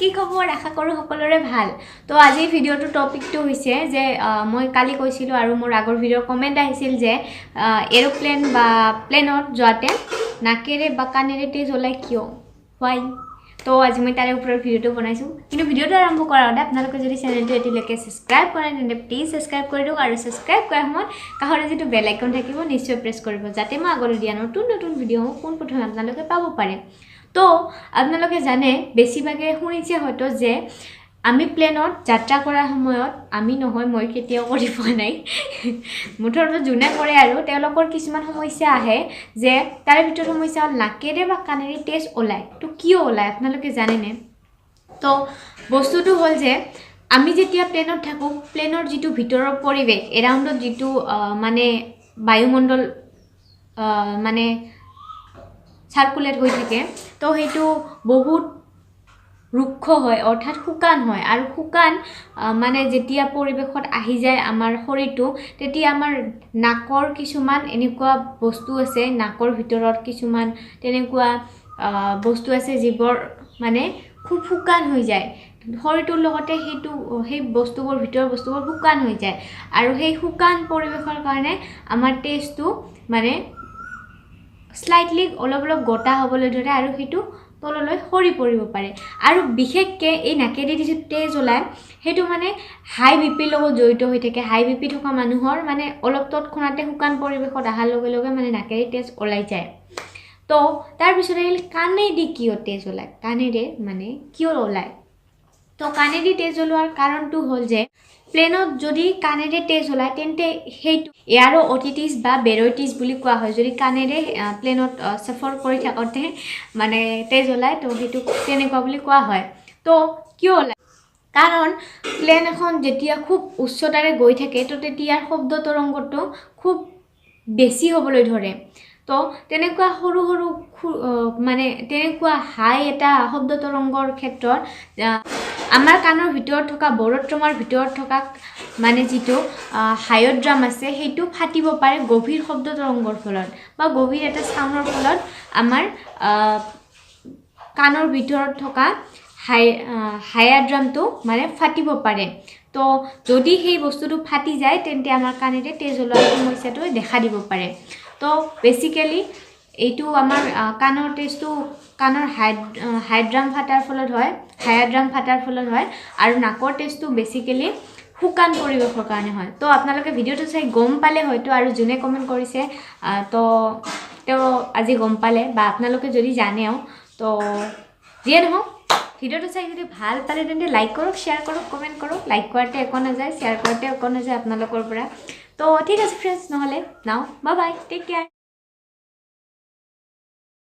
কি খবৰ আশা কৰোঁ সকলোৰে ভাল তো আজি ভিডিঅ'টো টপিকটো হৈছে যে মই কালি কৈছিলোঁ আৰু মোৰ আগৰ ভিডিঅ'ৰ কমেণ্ট আহিছিল যে এৰোপ্লেন বা প্লেনত যোৱাতে নাকেৰে বা কাণেৰে তেজ ওলাই কিয় হোৱাই তো আজি মই তাৰে ওপৰত ভিডিঅ'টো বনাইছোঁ কিন্তু ভিডিঅ'টো আৰম্ভ কৰাৰ আগতে আপোনালোকে যদি চেনেলটো এতিয়ালৈকে ছাবস্ক্ৰাইব কৰে তেন্তে প্লিজ ছাবস্ক্ৰাইব কৰি দিয়ক আৰু ছাবস্ক্ৰাইব কৰাৰ সময়ত কাষতে যিটো বেল আইকন থাকিব নিশ্চয় প্ৰেছ কৰিব যাতে মই আগলৈ দিয়া নতুন নতুন ভিডিঅ' পোনপ্ৰথমে আপোনালোকে পাব পাৰে তো আপোনালোকে জানে বেছিভাগে শুনিছে হয়তো যে আমি প্লেনত যাত্ৰা কৰাৰ সময়ত আমি নহয় মই কেতিয়াও কৰি পোৱা নাই মুঠতে যোনে কৰে আৰু তেওঁলোকৰ কিছুমান সমস্যা আহে যে তাৰে ভিতৰত সমস্যা হ'ল নাকেৰে বা কাণেৰে তেজ ওলায় তো কিয় ওলায় আপোনালোকে জানেনে তো বস্তুটো হ'ল যে আমি যেতিয়া প্লেনত থাকোঁ প্লেনৰ যিটো ভিতৰৰ পৰিৱেশ এৰাউণ্ডত যিটো মানে বায়ুমণ্ডল মানে সাৰ্কুলেট হৈ থাকে তো সেইটো বহুত ৰুক্ষ হয় অৰ্থাৎ শুকান হয় আৰু শুকান মানে যেতিয়া পৰিৱেশত আহি যায় আমাৰ শৰীৰটো তেতিয়া আমাৰ নাকৰ কিছুমান এনেকুৱা বস্তু আছে নাকৰ ভিতৰত কিছুমান তেনেকুৱা বস্তু আছে যিবোৰ মানে খুব শুকান হৈ যায় শৰীৰটোৰ লগতে সেই বস্তুবোৰ ভিতৰৰ বস্তুবোৰ শুকান হৈ যায় আৰু সেই শুকান পৰিৱেশৰ কাৰণে আমাৰ তেজটো মানে স্লাইটলি অলপ গোটা হ'বলৈ ধৰে আৰু সেইটো তললৈ সৰি পৰিব পাৰে আৰু বিশেষকৈ এই নাকেদি যিটো তেজ ওলায় সেইটো মানে হাই বিপিৰ লগত জড়িত হৈ থাকে হাই বিপি থকা মানুহৰ মানে অলপ তৎক্ষণাতে শুকান পৰিৱেশত অহাৰ লগে লগে মানে নাকেদি তেজ ওলাই যায় তো তাৰপিছত আহিল কাণেদি কিয় তেজ ওলায় কাণেৰে মানে কিয় ওলায় তো কাণেদি তেজ ওলোৱাৰ কাৰণটো হ'ল যে প্লেনত যদি কাণেৰে তেজ ওলায় তেন্তে সেইটো এয়াৰো অটিটিছ বা বেৰইটিছ বুলি কোৱা হয় যদি কাণেৰে প্লেনত সফৰ কৰি থাকোঁতে মানে তেজ ওলায় তো সেইটো তেনেকুৱা বুলি কোৱা হয় তো কিয় ওলায় কাৰণ প্লেন এখন যেতিয়া খুব উচ্চতাৰে গৈ থাকে তো তেতিয়া শব্দ তৰংগটো খুব বেছি হ'বলৈ ধৰে তো তেনেকুৱা সৰু সৰু মানে তেনেকুৱা হাই এটা শব্দ তৰংগৰ ক্ষেত্ৰত আমাৰ কাণৰ ভিতৰত থকা বৰত্ৰমাৰ ভিতৰত থকা মানে যিটো হায়োড্ৰাম আছে সেইটো ফাটিব পাৰে গভীৰ শব্দ তৰংগৰ ফলত বা গভীৰ এটা সাউণ্ডৰ ফলত আমাৰ কাণৰ ভিতৰত থকা হায়াড্ৰামটো মানে ফাটিব পাৰে তো যদি সেই বস্তুটো ফাটি যায় তেন্তে আমাৰ কাণেৰে তেজ ওলোৱাৰ সমস্যাটো দেখা দিব পাৰে তো বেসিক্যালি এইটো আমাৰ কাণৰ তেজটো কাণৰ হাইড্ৰাম ফাটাৰ ফলত হয় হায়াড্ৰাম ফাটাৰ ফলত হয় আৰু নাকৰ তেজটো বেসিক্যালি শুকান পৰিৱেশৰ কাৰণে হয় তো আপোনালোকে ভিডিঅ'টো চাই গম পালে হয়তো আৰু যোনে কমেণ্ট কৰিছে তো তেওঁ আজি গম পালে বা আপোনালোকে যদি জানেও তো যিয়ে নহওক ভিডিঅ'টো চাই যদি ভাল পালে তেন্তে লাইক কৰক শ্বেয়াৰ কৰক কমেণ্ট কৰক লাইক কৰাতে একো নাযায় শ্বেয়াৰ কৰাতে একো নাযায় আপোনালোকৰ পৰা তো ঠিক আছে ফ্ৰেণ্ডছ নহ'লে নাও বাই বাই টেক কেয়াৰ